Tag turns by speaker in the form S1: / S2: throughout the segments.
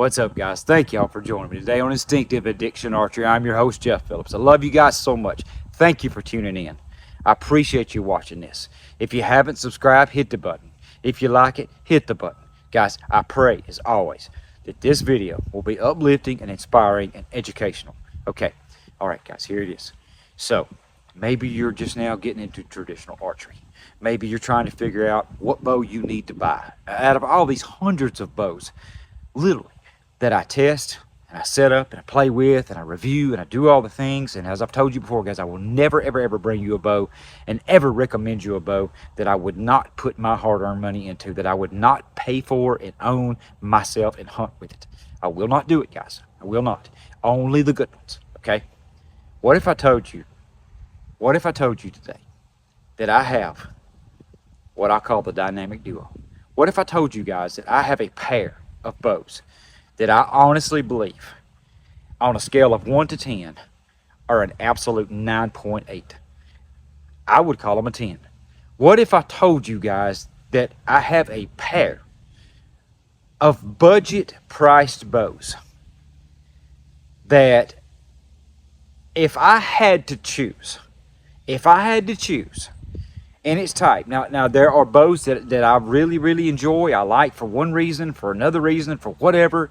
S1: What's up, guys? Thank y'all for joining me today on Instinctive Addiction Archery. I'm your host, Jeff Phillips. I love you guys so much. Thank you for tuning in. I appreciate you watching this. If you haven't subscribed, hit the button. If you like it, hit the button. Guys, I pray, as always, that this video will be uplifting and inspiring and educational. Okay, all right, guys, here it is. So, maybe you're just now getting into traditional archery. Maybe you're trying to figure out what bow you need to buy. Out of all these hundreds of bows, literally, that I test and I set up and I play with and I review and I do all the things. And as I've told you before, guys, I will never, ever bring you a bow and ever recommend you a bow that I would not put my hard-earned money into, that I would not pay for and own myself and hunt with it. I will not do it, guys. I will not. Only the good ones, okay? What if I told you today that I have what I call the dynamic duo? What if I told you guys that I have a pair of bows that I honestly believe, on a scale of 1 to 10, are an absolute 9.8. I would call them a 10. What if I told you guys that I have a pair of budget-priced bows that if I had to choose, and it's type. Now there are bows that I really enjoy. I like for one reason, for another reason, for whatever.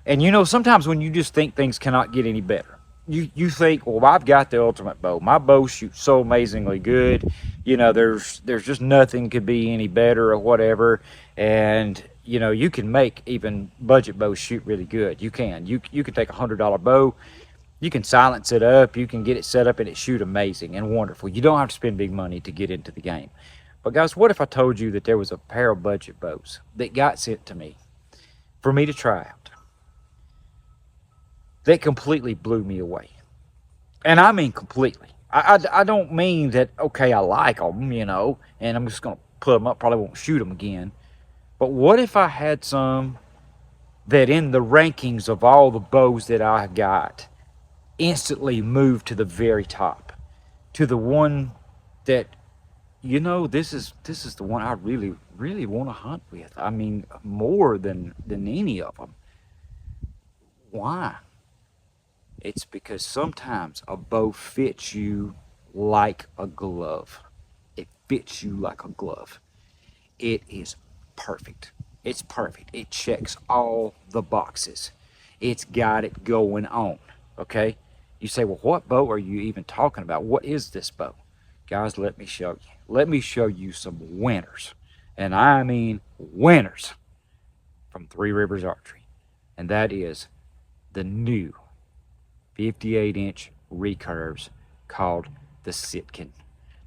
S1: And you know, sometimes when you just think things cannot get any better, you think, well, I've got the ultimate bow. My bow shoots so amazingly good. You know, there's just nothing could be any better or whatever. And you know, you can make even budget bows shoot really good. You can. You can take $100 bow. You can silence it up, you can get it set up and it shoot amazing and wonderful. You don't have to spend big money to get into the game. But guys, what if I told you that there was a pair of budget bows that got sent to me for me to try out that completely blew me away? And I mean completely. I don't mean that, okay, I like them, you know, and I'm just going to put them up, probably won't shoot them again. But what if I had some that in the rankings of all the bows that I got, instantly moved to the very top, to the one that, you know, this is the one I really want to hunt with. I mean, more than any of them. Why? It's because sometimes a bow fits you like a glove. It fits you like a glove. It is perfect. It's perfect. It checks all the boxes. It's got it going on, okay? You say, well, what bow are you even talking about? What is this bow? Guys, let me show you. Let me show you some winners. And I mean winners from Three Rivers Archery. And that is the new 58-inch recurves called the Sitkin.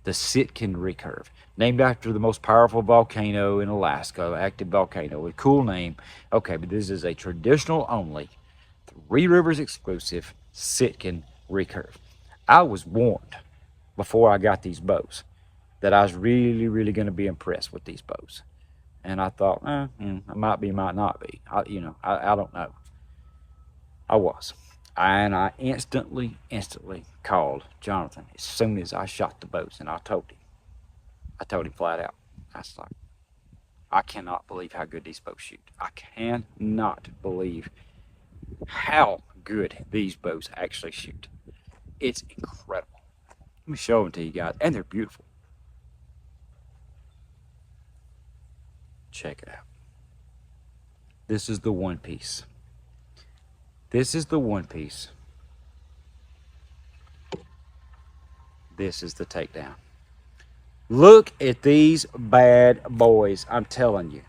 S1: The Sitkin recurve. Named after the most powerful volcano in Alaska, active volcano. A cool name. Okay, but this is a traditional only, Three Rivers exclusive Sitkin recurve. I was warned before I got these bows that I was really going to be impressed with these bows. And I thought, I might be, might not be. I don't know. I was. And I instantly called Jonathan as soon as I shot the bows, and I told him flat out. I was like, I cannot believe how good these bows shoot. I cannot believe how good these bows actually shoot. It's incredible. Let me show them to you guys, and they're beautiful. Check it out. This is the one piece. This is the one piece. This is the takedown. Look at these bad boys. I'm telling you.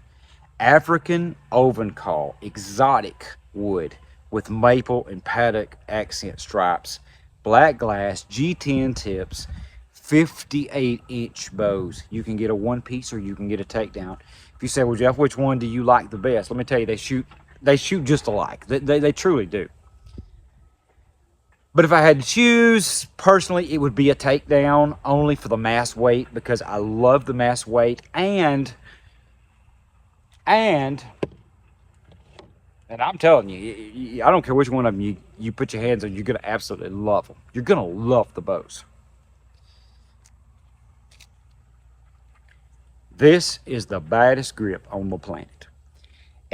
S1: African ovencall, exotic wood with maple and paddock accent stripes, black glass, G10 tips, 58-inch bows. You can get a one piece or you can get a takedown. If you say, well, Jeff, which one do you like the best? Let me tell you, they shoot just alike. They truly do. But if I had to choose, personally, it would be a takedown, only for the mass weight, because I love the mass weight, and I'm telling you, I don't care which one of them you put your hands on, you're going to absolutely love them. You're going to love the bows. This is the baddest grip on the planet.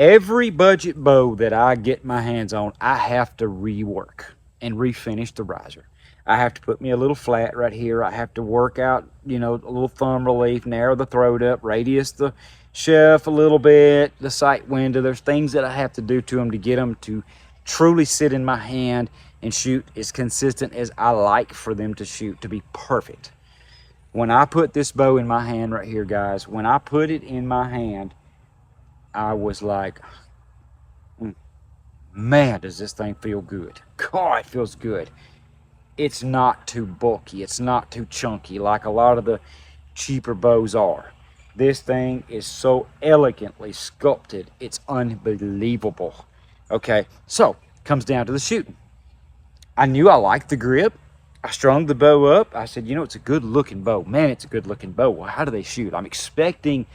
S1: Every budget bow that I get my hands on, I have to rework and refinish the riser. I have to put me a little flat right here. I have to work out, you know, a little thumb relief, narrow the throat up, radius the sheath a little bit, the sight window. There's things that I have to do to them to get them to truly sit in my hand and shoot as consistent as I like for them to shoot, to be perfect. When I put this bow in my hand right here, guys, when I put it in my hand, I was like, man, does this thing feel good. God, it feels good. It's not too bulky. It's not too chunky like a lot of the cheaper bows are. This thing is so elegantly sculpted. It's unbelievable. Okay, so comes down to the shooting. I knew I liked the grip. I strung the bow up. I said, you know, it's a good looking bow. Man, it's a good looking bow. Well, how do they shoot? I'm expecting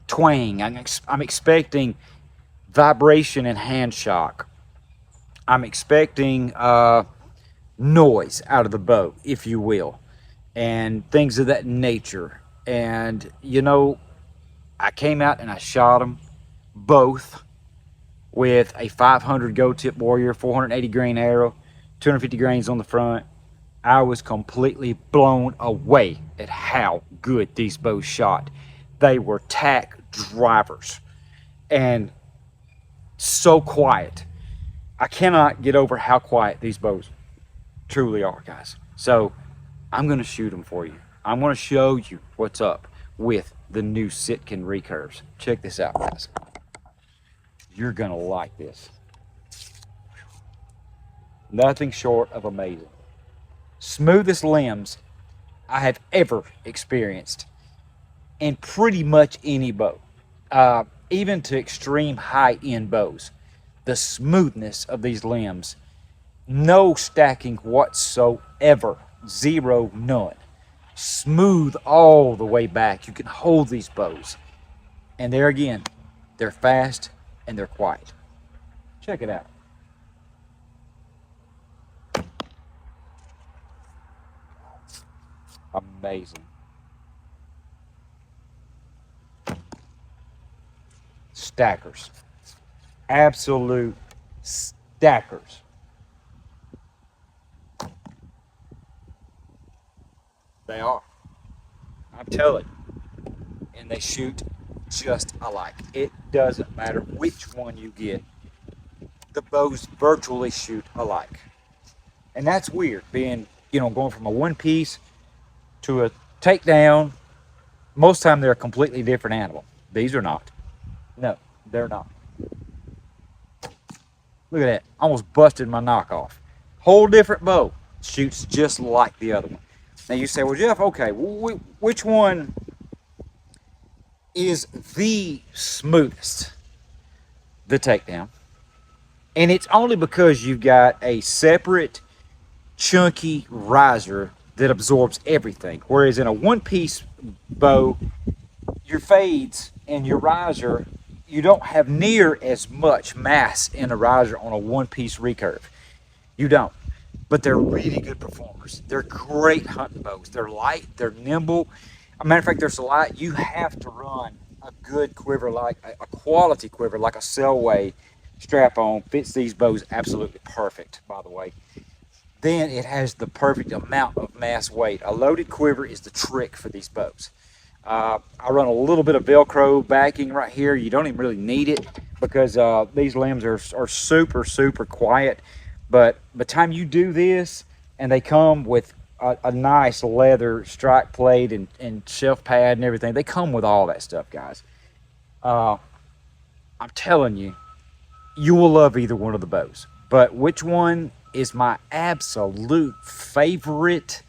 S1: twang. I'm expecting vibration and hand shock. I'm expecting noise out of the bow, if you will, and things of that nature. And, you know, I came out and I shot them both with a 500 Gold Tip Warrior, 480 grain arrow, 250 grains on the front. I was completely blown away at how good these bows shot. They were tack drivers and so quiet. I cannot get over how quiet these bows truly are, guys. So I'm going to shoot them for you. I'm going to show you what's up with the new Sitkin Recurves. Check this out, guys. You're going to like this. Nothing short of amazing. Smoothest limbs I have ever experienced in pretty much any bow. Even to extreme high-end bows. The smoothness of these limbs. No stacking whatsoever. Zero, none. Smooth all the way back. You can hold these bows. And there again, they're fast and they're quiet. Check it out. Amazing. Stackers. Absolute stackers. They are. I'm telling you. And they shoot just alike. It doesn't matter which one you get. The bows virtually shoot alike. And that's weird, being, you know, going from a one piece to a takedown. Most time they're a completely different animal. These are not. No, they're not. Look at that. Almost busted my knockoff. Whole different bow. Shoots just like the other one. Now you say, well, Jeff, okay, which one is the smoothest? The takedown. And it's only because you've got a separate chunky riser that absorbs everything. Whereas in a one-piece bow, your fades and your riser, you don't have near as much mass in a riser on a one-piece recurve. You don't. But they're really good performers. They're great hunting bows. They're light, they're nimble. As a matter of fact, they're so light, you have to run a good quiver, like a quality quiver, like a Selway strap-on. Fits these bows absolutely perfect, by the way. Then it has the perfect amount of mass weight. A loaded quiver is the trick for these bows. I run a little bit of Velcro backing right here. You don't even really need it because these limbs are super, super quiet. But by the time you do this, and they come with a nice leather strike plate and shelf pad and everything, they come with all that stuff, guys. I'm telling you, you will love either one of the bows. But which one is my absolute favorite?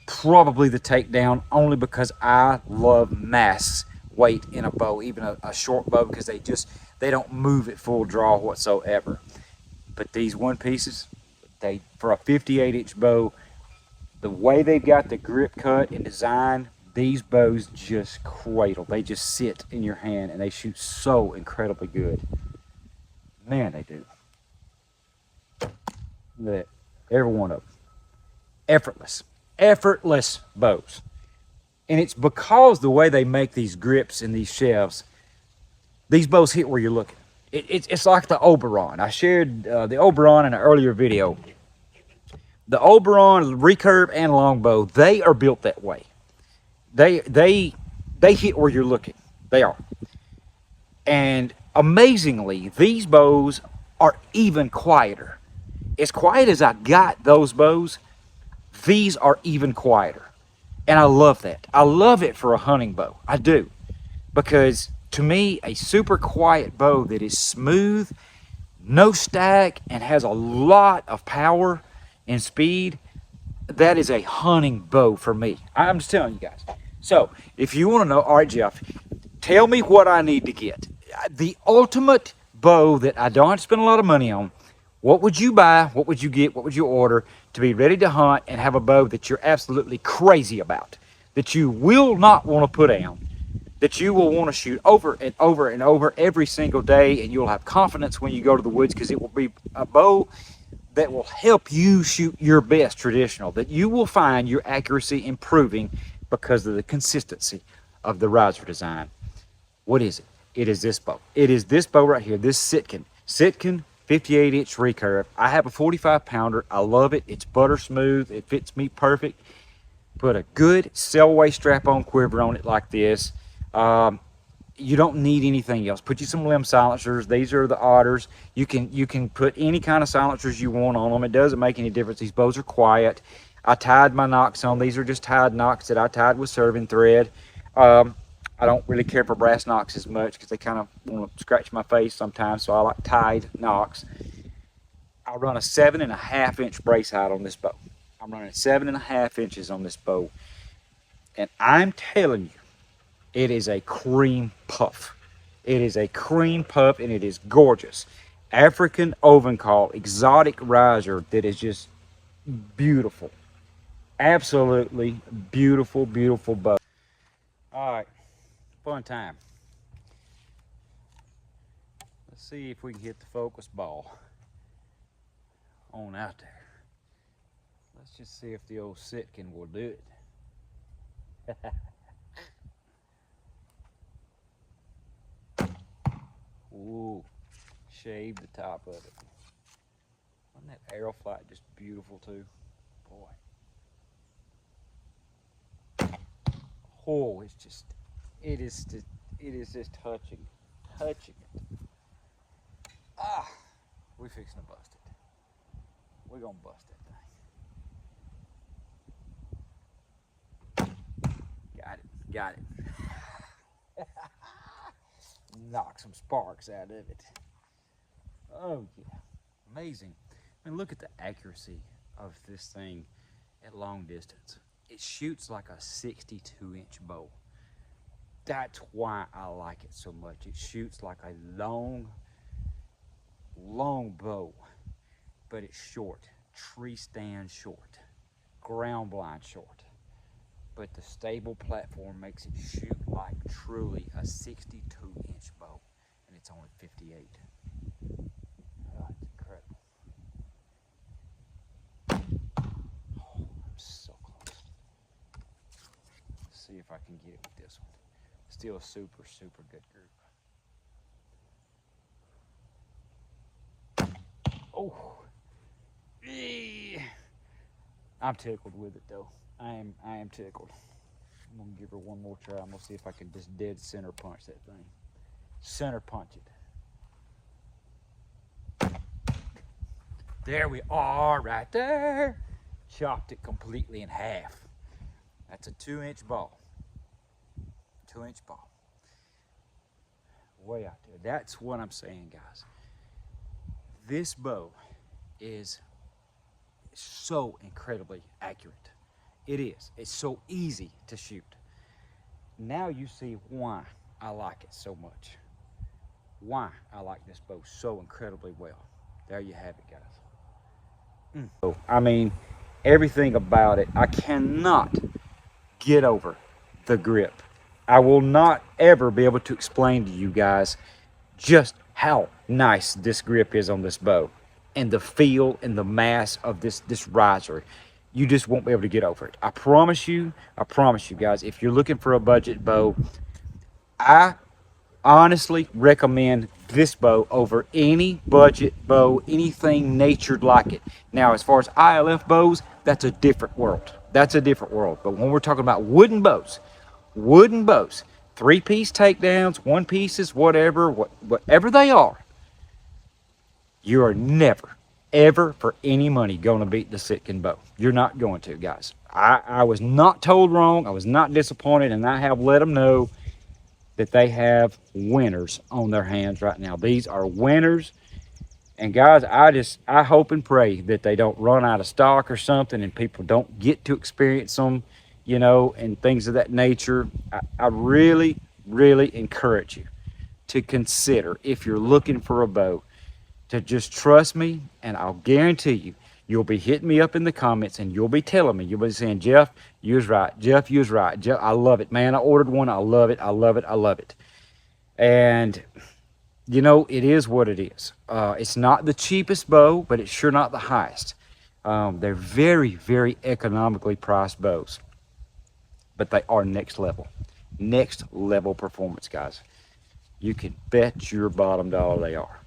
S1: Probably the takedown, only because I love mass weight in a bow, even a short bow, because they don't move at full draw whatsoever. But these one pieces, for a 58-inch bow, the way they've got the grip cut and design, these bows just cradle. They just sit in your hand and they shoot so incredibly good. Man, they do. Look at that. Every one of them. Effortless bows. And it's because the way they make these grips and these shafts, these bows hit where you're looking. It's like the Oberon. I shared the Oberon in an earlier video. The Oberon, recurve, and longbow, they are built that way. They hit where you're looking. They are. And amazingly, these bows are even quieter. As quiet as I got those bows, these are even quieter. And I love that. I love it for a hunting bow. I do. Because to me, a super quiet bow that is smooth, no stack, and has a lot of power and speed, that is a hunting bow for me. I'm just telling you guys. So, if you want to know, all right, Jeff, tell me what I need to get. The ultimate bow that I don't have to spend a lot of money on. What would you buy? What would you get? What would you order to be ready to hunt and have a bow that you're absolutely crazy about, that you will not want to put down, that you will want to shoot over and over and over every single day, and you'll have confidence when you go to the woods because it will be a bow that will help you shoot your best traditional, that you will find your accuracy improving because of the consistency of the riser design. What is it? It is this bow. It is this bow right here, this Sitkin. Sitkin 58-inch recurve. I have a 45 pounder. I love it. It's butter smooth. It fits me perfect. Put a good Selway strap-on quiver on it like this. You don't need anything else. Put you some limb silencers. These are the otters. You can put any kind of silencers you want on them. It doesn't make any difference. These bows are quiet. I tied my nocks on. These are just tied nocks that I tied with serving thread. I don't really care for brass nocks as much because they kind of want to scratch my face sometimes, so I like tied nocks. I run a 7.5-inch brace height on this bow. I'm running 7.5 inches on this bow, and I'm telling you, it is a cream puff. It is a cream puff, and it is gorgeous. African oven call, exotic riser that is just beautiful. Absolutely beautiful, beautiful bow. All right. Fun time. Let's see if we can hit the focus ball on out there. Let's just see if the old Sitkin will do it. Ooh, shaved the top of it. Wasn't that arrow flight just beautiful too? Boy. Oh, it's just, it is just touching it. Ah, we fixing to bust it. We're gonna bust that thing. Got it. Knock some sparks out of it. Oh yeah, amazing. I mean, look at the accuracy of this thing at long distance. It shoots like a 62-inch bow. That's why I like it so much. It shoots like a long bow, but it's short, tree stand short, ground blind short. But the stable platform makes it shoot like truly a 62-inch bow, and it's only 58. Oh, it's incredible. Oh, I'm so close. Let's see if I can get it with this one. Still a super, super good group. Oh, I'm tickled with it though. I am tickled. I'm gonna give her one more try. I'm gonna see if I can just dead center punch that thing. Center punch it. There we are, right there. Chopped it completely in half. That's a 2-inch ball. 2-inch ball. Way out there. That's what I'm saying, guys. This bow is so incredibly accurate. It is. It's so easy to shoot. Now you see why I like it so much. Why I like this bow so incredibly well. There you have it, guys. So, I mean, everything about it, I cannot get over the grip. I will not ever be able to explain to you guys just how nice this grip is on this bow, and the feel and the mass of this riser. You just won't be able to get over it. I promise you guys, if you're looking for a budget bow, I honestly recommend this bow over any budget bow, anything natured like it. Now, as far as ILF bows, that's a different world. That's a different world. But when we're talking about wooden bows, 3-piece takedowns, 1-pieces, whatever they are, you are never, ever for any money going to beat the Sitkin bow. You're not going to, guys. I was not told wrong. I was not disappointed, and I have let them know that they have winners on their hands right now. These are winners. And guys, I hope and pray that they don't run out of stock or something and people don't get to experience them, you know, and things of that nature. I really, really encourage you to consider, if you're looking for a bow, to just trust me, and I'll guarantee you, you'll be hitting me up in the comments and you'll be telling me, you'll be saying, Jeff, you was right. Jeff, you was right. Jeff, I love it, man. I ordered one. I love it. I love it. I love it. And, you know, it is what it is. It's not the cheapest bow, but it's sure not the highest. They're very, very economically priced bows, but they are next level performance, guys. You can bet your bottom dollar they are.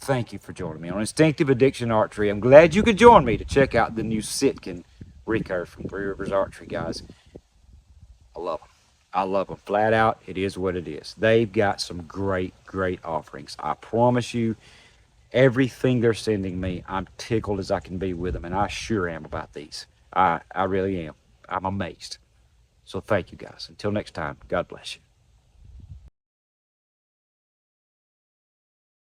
S1: Thank you for joining me on Instinctive Addiction Archery. I'm glad you could join me to check out the new Sitkin Recurve from Rivers Archery, guys. I love them. I love them. Flat out, it is what it is. They've got some great, great offerings. I promise you, everything they're sending me, I'm tickled as I can be with them, and I sure am about these. I really am. I'm amazed. So thank you, guys. Until next time, God bless you.